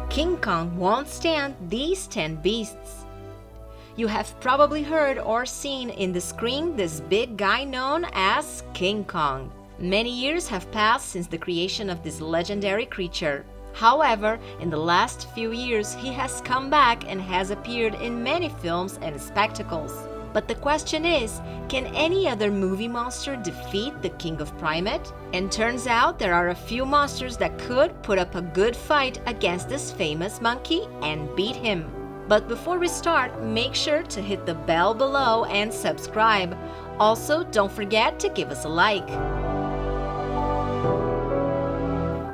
King Kong won't stand these 10 beasts. You have probably heard or seen in the screen this big guy known as King Kong. Many years have passed since the creation of this legendary creature. However, in the last few years, he has come back and has appeared in many films and spectacles. But the question is, can any other movie monster defeat the King of Primate? And turns out there are a few monsters that could put up a good fight against this famous monkey and beat him. But before we start, make sure to hit the bell below and subscribe. Also, don't forget to give us a like.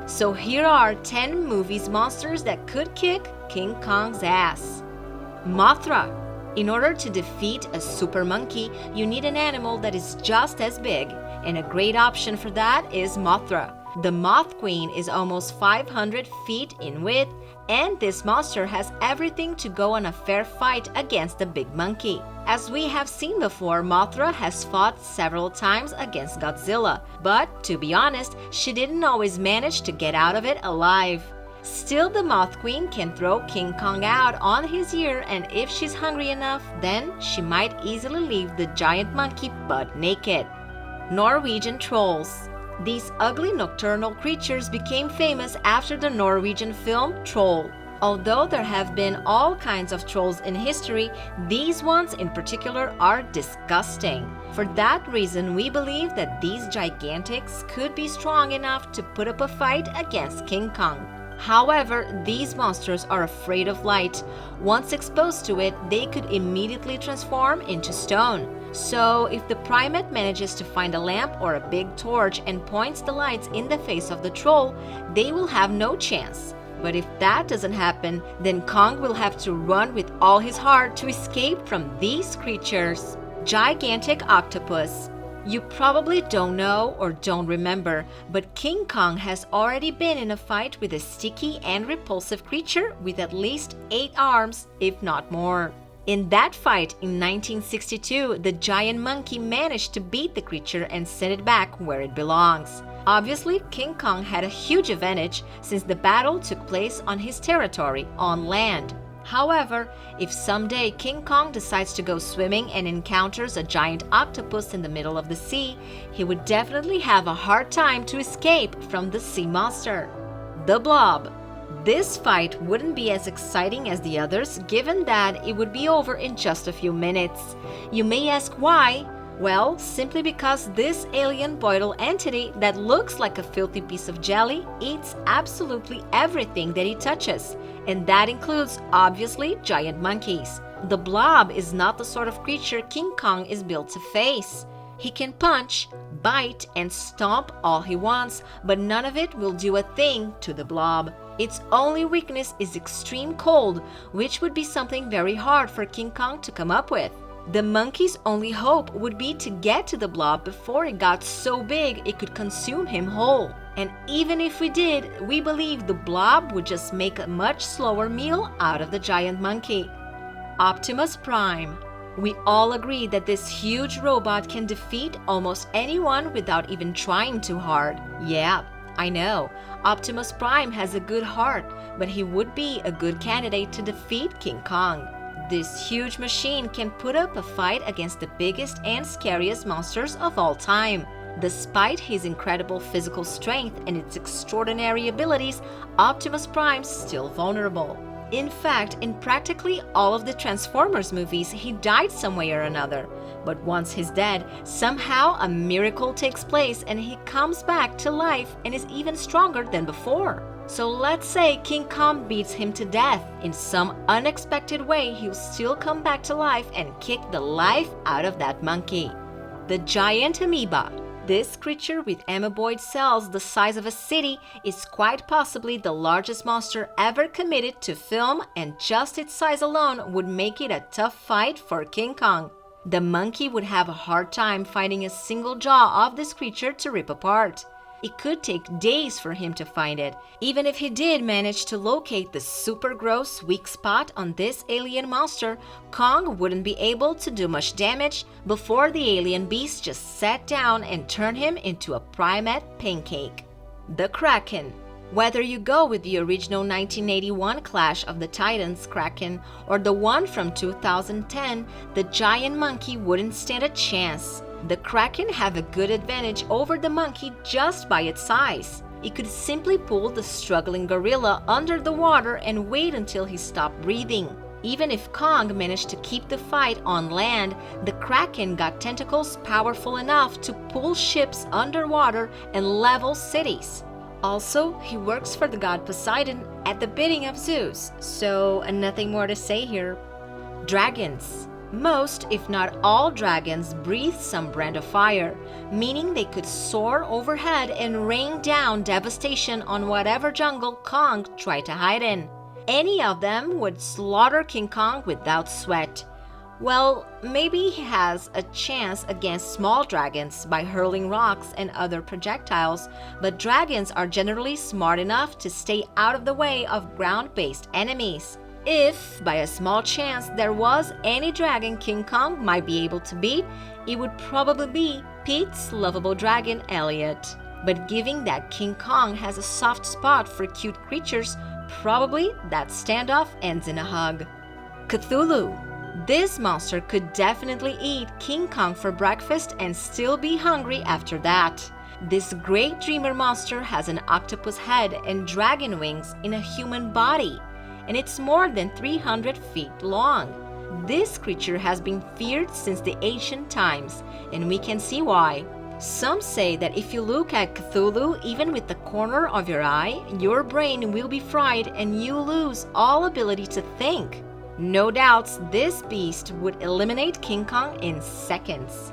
So here are 10 movies monsters that could kick King Kong's ass. Mothra. In order to defeat a super monkey, you need an animal that is just as big, and a great option for that is Mothra. The Moth Queen is almost 500 feet in width, and this monster has everything to go on a fair fight against the big monkey. As we have seen before, Mothra has fought several times against Godzilla, but to be honest, she didn't always manage to get out of it alive. Still, the Moth Queen can throw King Kong out on his ear, and if she's hungry enough, then she might easily leave the giant monkey butt naked. Norwegian Trolls. These ugly nocturnal creatures became famous after the Norwegian film Troll. Although there have been all kinds of trolls in history, these ones in particular are disgusting. For that reason, we believe that these gigantics could be strong enough to put up a fight against King Kong. However, these monsters are afraid of light. Once exposed to it, they could immediately transform into stone. So, if the primate manages to find a lamp or a big torch and points the lights in the face of the troll, they will have no chance. But if that doesn't happen, then Kong will have to run with all his heart to escape from these creatures. Gigantic Octopus. You probably don't know or don't remember, but King Kong has already been in a fight with a sticky and repulsive creature with at least 8 arms, if not more. In that fight in 1962, the giant monkey managed to beat the creature and send it back where it belongs. Obviously, King Kong had a huge advantage since the battle took place on his territory, on land. However, if someday King Kong decides to go swimming and encounters a giant octopus in the middle of the sea, he would definitely have a hard time to escape from the sea monster. The Blob. This fight wouldn't be as exciting as the others, given that it would be over in just a few minutes. You may ask why? Well, simply because this alien boidal entity that looks like a filthy piece of jelly eats absolutely everything that he touches, and that includes, obviously, giant monkeys. The Blob is not the sort of creature King Kong is built to face. He can punch, bite, and stomp all he wants, but none of it will do a thing to the Blob. Its only weakness is extreme cold, which would be something very hard for King Kong to come up with. The monkey's only hope would be to get to the Blob before it got so big it could consume him whole. And even if we did, we believe the Blob would just make a much slower meal out of the giant monkey. Optimus Prime. We all agree that this huge robot can defeat almost anyone without even trying too hard. Yeah, I know, Optimus Prime has a good heart, but he would be a good candidate to defeat King Kong. This huge machine can put up a fight against the biggest and scariest monsters of all time. Despite his incredible physical strength and its extraordinary abilities, Optimus Prime's still vulnerable. In fact, in practically all of the Transformers movies, he died some way or another. But once he's dead, somehow a miracle takes place and he comes back to life and is even stronger than before. So let's say King Kong beats him to death. In some unexpected way, he'll still come back to life and kick the life out of that monkey. The Giant Amoeba. This creature with amoeboid cells the size of a city is quite possibly the largest monster ever committed to film, and just its size alone would make it a tough fight for King Kong. The monkey would have a hard time finding a single jaw of this creature to rip apart. It could take days for him to find it. Even if he did manage to locate the super gross weak spot on this alien monster, Kong wouldn't be able to do much damage before the alien beast just sat down and turned him into a primate pancake. The Kraken. Whether you go with the original 1981 Clash of the Titans Kraken or the one from 2010, the giant monkey wouldn't stand a chance. The Kraken have a good advantage over the monkey just by its size. It could simply pull the struggling gorilla under the water and wait until he stopped breathing. Even if Kong managed to keep the fight on land, the Kraken got tentacles powerful enough to pull ships underwater and level cities. Also, he works for the god Poseidon at the bidding of Zeus, so nothing more to say here. Dragons. Most, if not all dragons breathe some brand of fire, meaning they could soar overhead and rain down devastation on whatever jungle Kong tried to hide in. Any of them would slaughter King Kong without sweat. Well, maybe he has a chance against small dragons by hurling rocks and other projectiles, but dragons are generally smart enough to stay out of the way of ground-based enemies. If, by a small chance, there was any dragon King Kong might be able to beat, it would probably be Pete's lovable dragon, Elliot. But given that King Kong has a soft spot for cute creatures, probably that standoff ends in a hug. Cthulhu. This monster could definitely eat King Kong for breakfast and still be hungry after that. This great dreamer monster has an octopus head and dragon wings in a human body, and it's more than 300 feet long. This creature has been feared since the ancient times, and we can see why. Some say that if you look at Cthulhu even with the corner of your eye, your brain will be fried and you lose all ability to think. No doubts this beast would eliminate King Kong in seconds.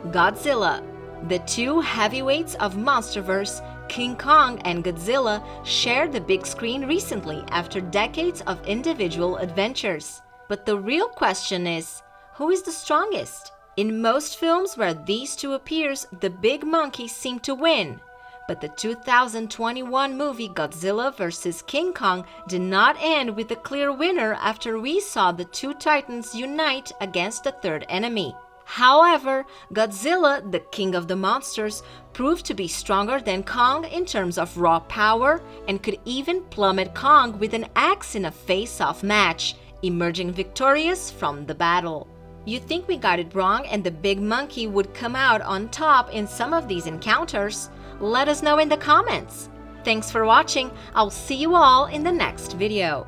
Godzilla. The two heavyweights of MonsterVerse, King Kong and Godzilla, shared the big screen recently after decades of individual adventures. But the real question is, who is the strongest? In most films where these two appears, the big monkey seemed to win. But the 2021 movie Godzilla vs. King Kong did not end with a clear winner after we saw the two titans unite against the third enemy. However, Godzilla, the king of the monsters, proved to be stronger than Kong in terms of raw power and could even plummet Kong with an axe in a face-off match, emerging victorious from the battle. You think we got it wrong and the big monkey would come out on top in some of these encounters? Let us know in the comments. Thanks for watching. I'll see you all in the next video.